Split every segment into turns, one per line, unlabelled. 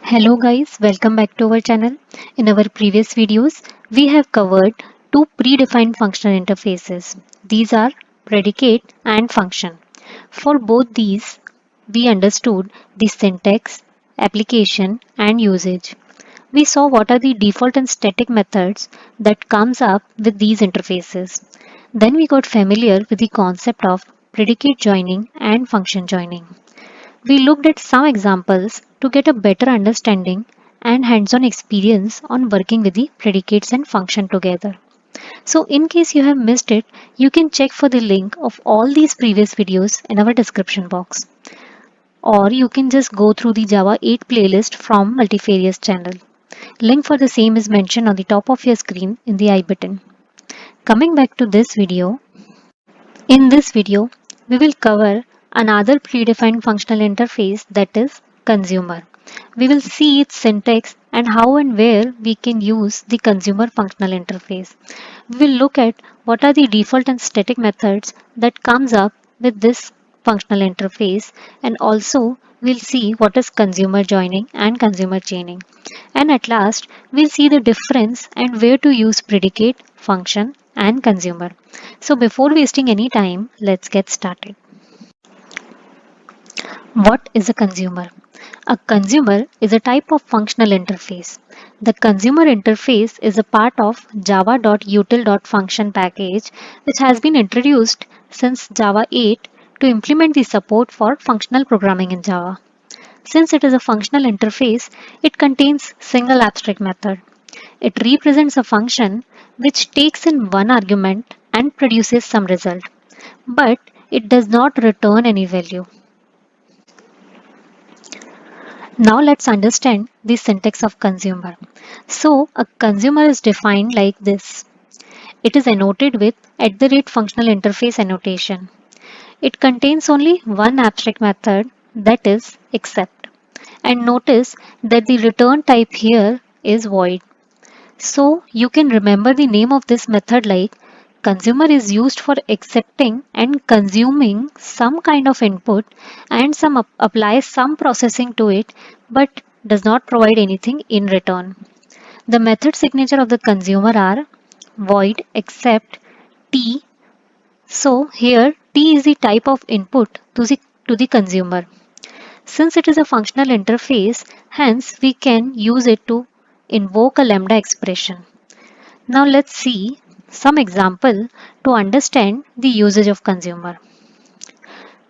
Hello guys, welcome back to our channel. In our previous videos, we have covered two predefined functional interfaces. These are predicate and function. For both these, we understood the syntax, application and usage. We saw what are the default and static methods that comes up with these interfaces. Then we got familiar with the concept of predicate joining and function joining. We looked at some examples to get a better understanding and hands-on experience on working with the predicates and function together. So in case you have missed it, you can check for the link of all these previous videos in our description box. Or you can just go through the Java 8 playlist from Multifarious channel. Link for the same is mentioned on the top of your screen in the I button. Coming back to this video, in this video, we will cover another predefined functional interface, that is consumer. We will see its syntax and how and where we can use the consumer functional interface. We will look at what are the default and static methods that comes up with this functional interface, and also we'll see what is consumer joining and consumer chaining. And at last, we'll see the difference and where to use predicate, function and consumer. So before wasting any time, let's get started. What is a consumer? A consumer is a type of functional interface. The consumer interface is a part of java.util.function package which has been introduced since Java 8 to implement the support for functional programming in Java. Since it is a functional interface, it contains single abstract method. It represents a function which takes in one argument and produces some result, but it does not return any value. Now let's understand the syntax of consumer. So a consumer is defined like this. It is annotated with @functional interface annotation. It contains only one abstract method, that is except. And notice that the return type here is void. So you can remember the name of this method like consumer is used for accepting and consuming some kind of input and applies some processing to it, but does not provide anything in return. The method signature of the consumer are void accept t. So here t is the type of input to the consumer. Since it is a functional interface, hence we can use it to invoke a lambda expression. Now let's see some example to understand the usage of consumer.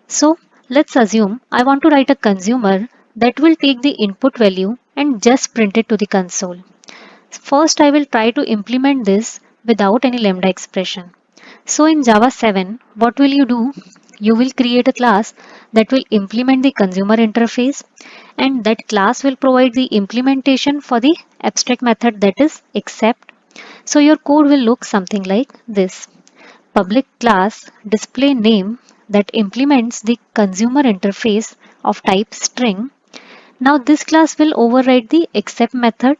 So let's assume I want to write a consumer that will take the input value and just print it to the console. First I will try to implement this without any lambda expression. So in Java 7, what will you do? You will create a class that will implement the consumer interface, and that class will provide the implementation for the abstract method, that is accept. So your code will look something like this. Public class display name that implements the consumer interface of type string. Now this class will override the accept method,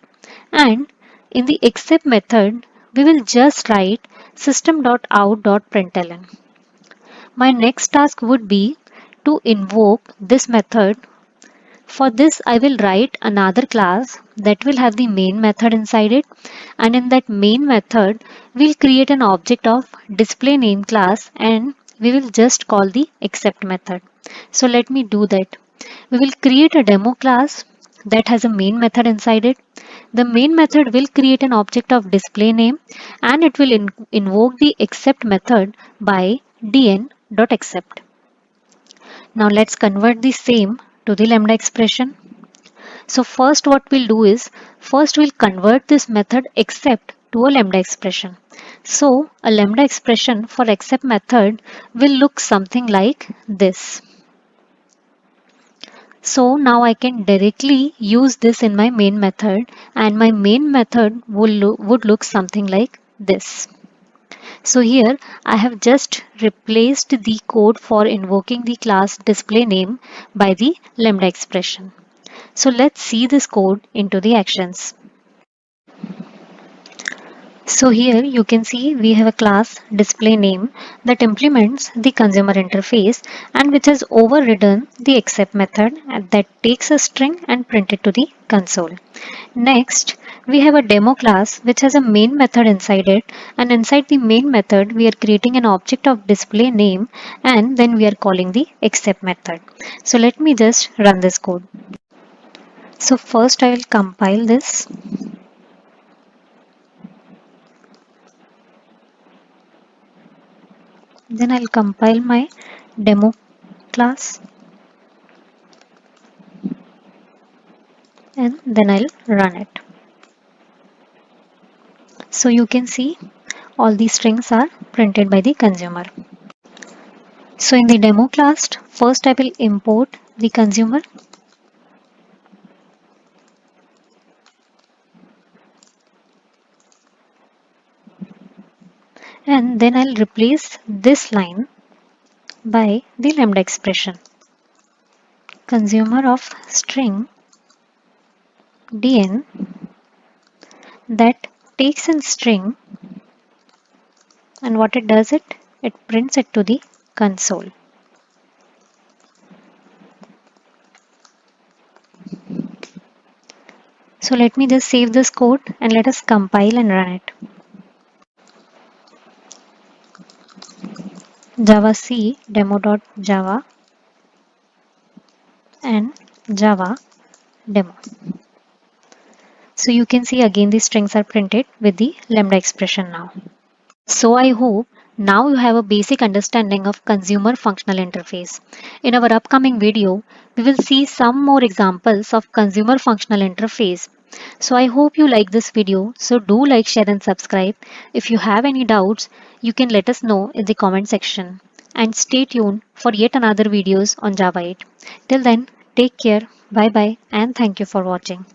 and in the accept method we will just write system.out.println. My next task would be to invoke this method. For this, I will write another class that will have the main method inside it, and in that main method, we'll create an object of display name class, and we will just call the accept method. So let me do that. We will create a demo class that has a main method inside it. The main method will create an object of display name, and it will invoke the accept method by dn.accept. Now let's convert the same to the lambda expression. So first what we'll do is, first we'll convert this method accept to a lambda expression. So a lambda expression for accept method will look something like this. So now I can directly use this in my main method, and my main method would look something like this. So here I have just replaced the code for invoking the class display name by the lambda expression. So let's see this code into the actions. So here you can see we have a class display name that implements the consumer interface and which has overridden the accept method that takes a string and print it to the console. Next, we have a demo class which has a main method inside it, and inside the main method we are creating an object of display name, and then we are calling the accept method. So let me just run this code. So first I will compile this, then I'll compile my demo class, and then I'll run it. So you can see all these strings are printed by the consumer. So in the demo class, first I will import the consumer, and then I'll replace this line by the lambda expression. Consumer of string dn that takes in string, and what it does, it prints it to the console. So let me just save this code and let us compile and run it. Java C demo.java and Java demo. So you can see again the strings are printed with the lambda expression now. So I hope now you have a basic understanding of consumer functional interface. In our upcoming video, we will see some more examples of consumer functional interface. So I hope you like this video. So do like, share and subscribe. If you have any doubts, you can let us know in the comment section. And stay tuned for yet another videos on Java 8. Till then, take care, bye bye, and thank you for watching.